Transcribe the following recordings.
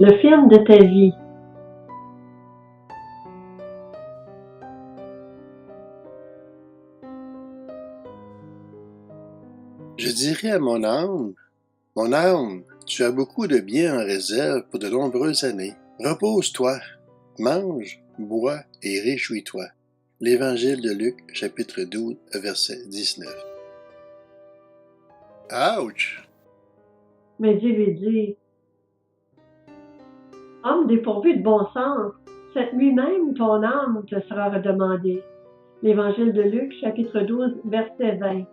Le film de ta vie. Je dirais à mon âme, tu as beaucoup de bien en réserve pour de nombreuses années. Repose-toi, mange, bois et réjouis-toi. L'Évangile de Luc, chapitre 12, verset 19. Ouch! Mais Dieu lui dit, homme dépourvu de bon sens, cette nuit même ton âme te sera redemandée. L'Évangile de Luc, chapitre 12, verset 20.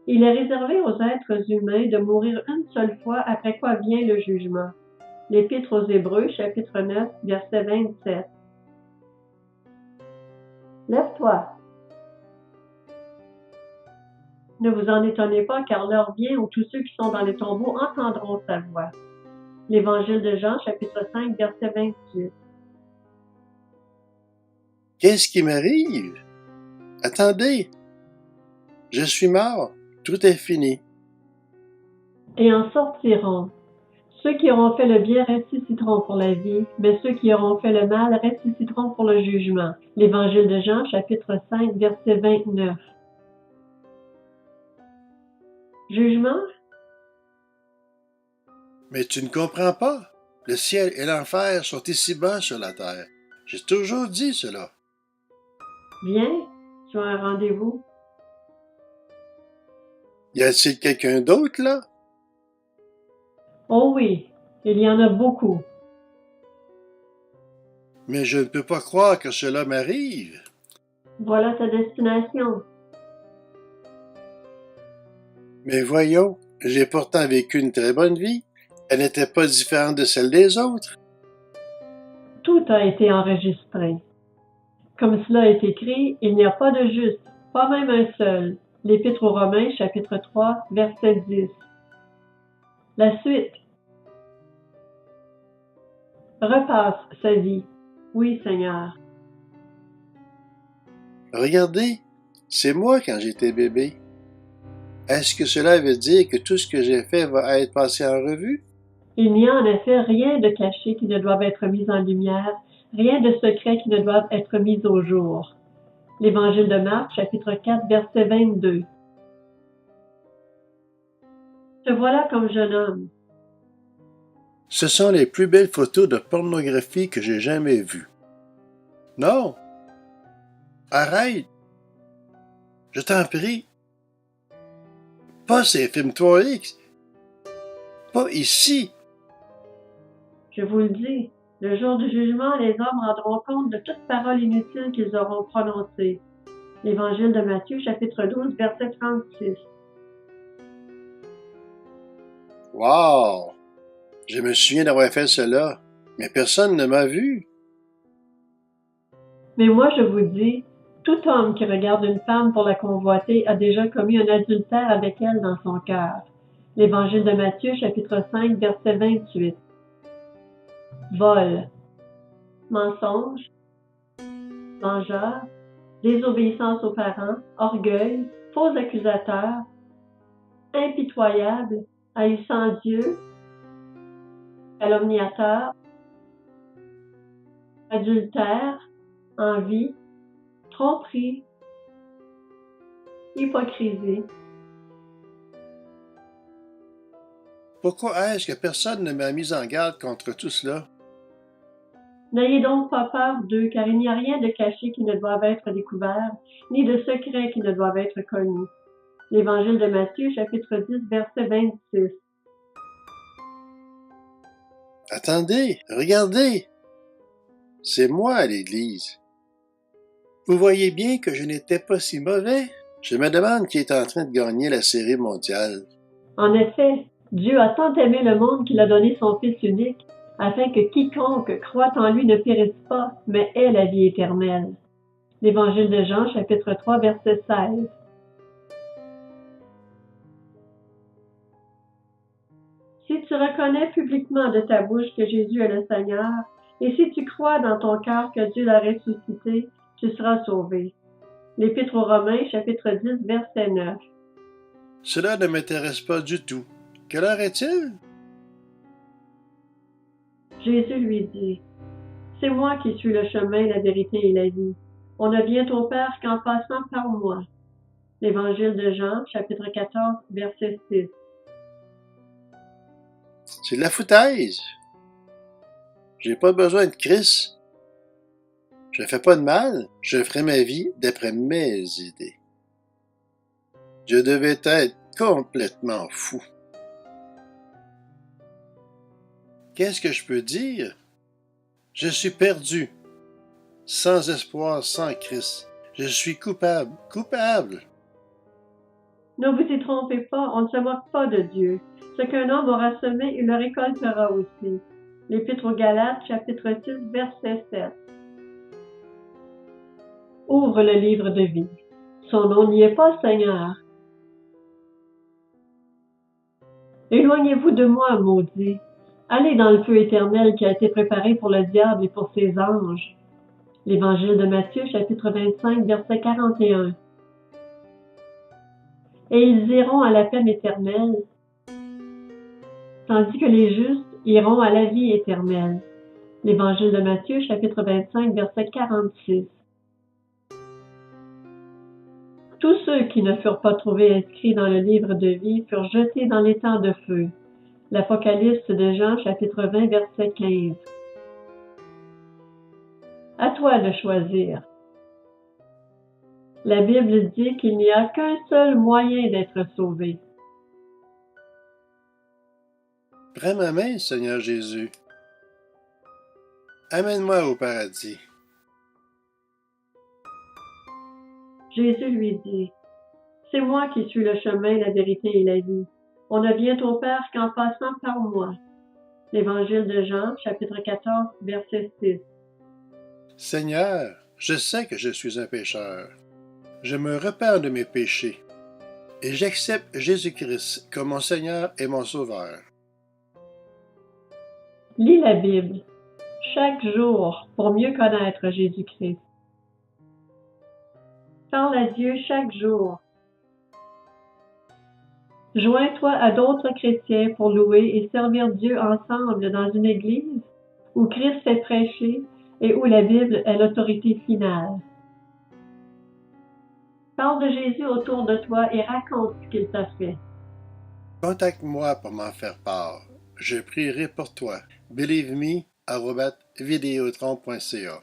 Il est réservé aux êtres humains de mourir une seule fois, après quoi vient le jugement. L'Épître aux Hébreux, chapitre 9, verset 27. Lève-toi. Ne vous en étonnez pas, car l'heure vient où tous ceux qui sont dans les tombeaux entendront sa voix. L'Évangile de Jean, chapitre 5, verset 28. Qu'est-ce qui m'arrive? Attendez! Je suis mort. Tout est fini. Et en sortiront. Ceux qui auront fait le bien ressusciteront pour la vie, mais ceux qui auront fait le mal ressusciteront pour le jugement. L'Évangile de Jean, chapitre 5, verset 29. Jugement? Mais tu ne comprends pas. Le ciel et l'enfer sont ici bas sur la terre. J'ai toujours dit cela. Viens, tu as un rendez-vous. Y a-t-il quelqu'un d'autre là? Oh oui, il y en a beaucoup. Mais je ne peux pas croire que cela m'arrive. Voilà ta destination. Mais voyons, j'ai pourtant vécu une très bonne vie. Elle n'était pas différente de celle des autres. Tout a été enregistré. Comme cela est écrit, il n'y a pas de juste, pas même un seul. L'Épître aux Romains, chapitre 3, verset 10. La suite. Repasse sa vie. Oui, Seigneur. Regardez, c'est moi quand j'étais bébé. Est-ce que cela veut dire que tout ce que j'ai fait va être passé en revue? Il n'y a en effet rien de caché qui ne doive être mis en lumière, rien de secret qui ne doive être mis au jour. L'Évangile de Marc, chapitre 4, verset 22. Te voilà comme jeune homme. Ce sont les plus belles photos de pornographie que j'ai jamais vues. Non! Arrête! Je t'en prie! Pas ces films 3X! Pas ici! Je vous le dis, le jour du jugement, les hommes rendront compte de toute parole inutile qu'ils auront prononcée. L'Évangile de Matthieu, chapitre 12, verset 36. Wow! Je me souviens d'avoir fait cela, mais personne ne m'a vu. Mais moi je vous dis, tout homme qui regarde une femme pour la convoiter a déjà commis un adultère avec elle dans son cœur. L'Évangile de Matthieu, chapitre 5, verset 28. Vol, mensonge, vengeur, désobéissance aux parents, orgueil, faux accusateur, impitoyable, haïssant Dieu, calomniateur, adultère, envie, tromperie, hypocrisie. Pourquoi est-ce que personne ne m'a mis en garde contre tout cela? N'ayez donc pas peur d'eux, car il n'y a rien de caché qui ne doive être découvert, ni de secret qui ne doive être connu. L'Évangile de Matthieu, chapitre 10, verset 26. Attendez, regardez! C'est moi à l'église. Vous voyez bien que je n'étais pas si mauvais. Je me demande qui est en train de gagner la série mondiale. En effet, Dieu a tant aimé le monde qu'il a donné son Fils unique, afin que quiconque croit en lui ne périsse pas, mais ait la vie éternelle. L'Évangile de Jean, chapitre 3, verset 16. Si tu reconnais publiquement de ta bouche que Jésus est le Seigneur, et si tu crois dans ton cœur que Dieu l'a ressuscité, tu seras sauvé. L'Épître aux Romains, chapitre 10, verset 9. Cela ne m'intéresse pas du tout. Quelle heure est-il? Jésus lui dit, c'est moi qui suis le chemin, la vérité et la vie. On ne vient au Père qu'en passant par moi. L'Évangile de Jean, chapitre 14, verset 6. C'est de la foutaise. J'ai pas besoin de Christ. Je fais pas de mal. Je ferai ma vie d'après mes idées. Je devais être complètement fou. Qu'est-ce que je peux dire? Je suis perdu, sans espoir, sans Christ. Je suis coupable, coupable. Ne vous y trompez pas, on ne se moque pas de Dieu. Ce qu'un homme aura semé, il le récoltera aussi. L'Épître aux Galates, chapitre 6, verset 7. Ouvre le livre de vie. Son nom n'y est pas, Seigneur. Éloignez-vous de moi, maudit. Allez dans le feu éternel qui a été préparé pour le diable et pour ses anges. L'Évangile de Matthieu, chapitre 25, verset 41. Et ils iront à la peine éternelle, tandis que les justes iront à la vie éternelle. L'Évangile de Matthieu, chapitre 25, verset 46. Tous ceux qui ne furent pas trouvés inscrits dans le livre de vie furent jetés dans l'étang de feu. L'Apocalypse de Jean, chapitre 20, verset 15. À toi de choisir. La Bible dit qu'il n'y a qu'un seul moyen d'être sauvé. Prends ma main, Seigneur Jésus. Amène-moi au paradis. Jésus lui dit, c'est moi qui suis le chemin, la vérité et la vie. On ne vient au Père qu'en passant par moi. L'Évangile de Jean, chapitre 14, verset 6. Seigneur, je sais que je suis un pécheur. Je me repens de mes péchés et j'accepte Jésus-Christ comme mon Seigneur et mon Sauveur. Lis la Bible chaque jour pour mieux connaître Jésus-Christ. Parle à Dieu chaque jour. Joins-toi à d'autres chrétiens pour louer et servir Dieu ensemble dans une église où Christ est prêché et où la Bible est l'autorité finale. Parle de Jésus autour de toi et raconte ce qu'il t'a fait. Contacte-moi pour m'en faire part. Je prierai pour toi. Believe me @videotron.ca